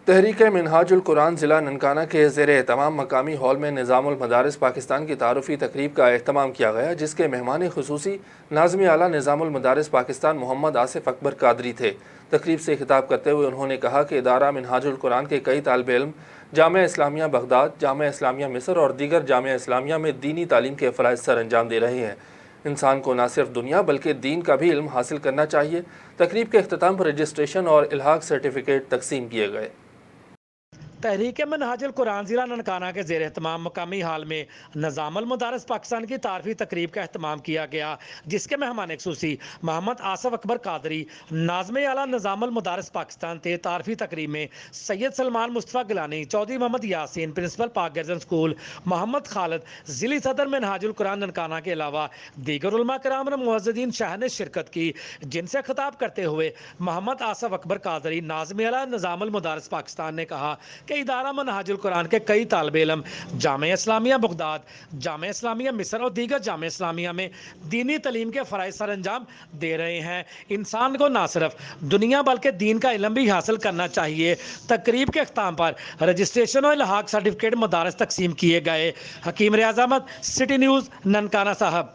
تحریک منہاج القرآن ضلع ننکانہ کے زیر اہتمام مقامی ہال میں نظام المدارس پاکستان کی تعارفی تقریب کا اہتمام کیا گیا، جس کے مہمان خصوصی ناظم اعلیٰ نظام المدارس پاکستان محمد آصف اکبر قادری تھے۔ تقریب سے خطاب کرتے ہوئے انہوں نے کہا کہ ادارہ منہاج القرآن کے کئی طالب علم جامعہ اسلامیہ بغداد، جامعہ اسلامیہ مصر اور دیگر جامعہ اسلامیہ میں دینی تعلیم کے فرائض سر انجام دے رہے ہیں۔ انسان کو نہ صرف دنیا بلکہ دین کا بھی علم حاصل کرنا چاہیے۔ تقریب کے اختتام پر رجسٹریشن اور الحاق سرٹیفکیٹ تقسیم کیے گئے۔ تحریک منہاج القرآن ضلع ننکانہ کے زیر اہتمام مقامی ہال میں نظام المدارس پاکستان کی تعارفی تقریب کا اہتمام کیا گیا، جس کے مہمان خصوصی محمد آصف اکبر قادری ناظم اعلیٰ نظام المدارس پاکستان تھے۔ تعارفی تقریب میں سید سلمان مصطفیٰ گیلانی، چودھری محمد یاسین پرنسپل پاک گرجن اسکول، محمد خالد ضلعی صدر منہاج القرآن ننکانہ کے علاوہ دیگر علماء کرام اور معززین شاہ نے شرکت کی، جن سے خطاب کرتے ہوئے محمد آصف اکبر قادری ناظم اعلیٰ نظام المدارس پاکستان نے کہا کہ ادارہ منہاج القرآن کے کئی طالب علم جامعہ اسلامیہ بغداد، جامعہ اسلامیہ مصر اور دیگر جامعہ اسلامیہ میں دینی تعلیم کے فرائض سر انجام دے رہے ہیں۔ انسان کو نہ صرف دنیا بلکہ دین کا علم بھی حاصل کرنا چاہیے۔ تقریب کے اختتام پر رجسٹریشن اور الحاق سرٹیفکیٹ مدارس تقسیم کیے گئے۔ حکیم ریاض احمد، سٹی نیوز، ننکانہ صاحب۔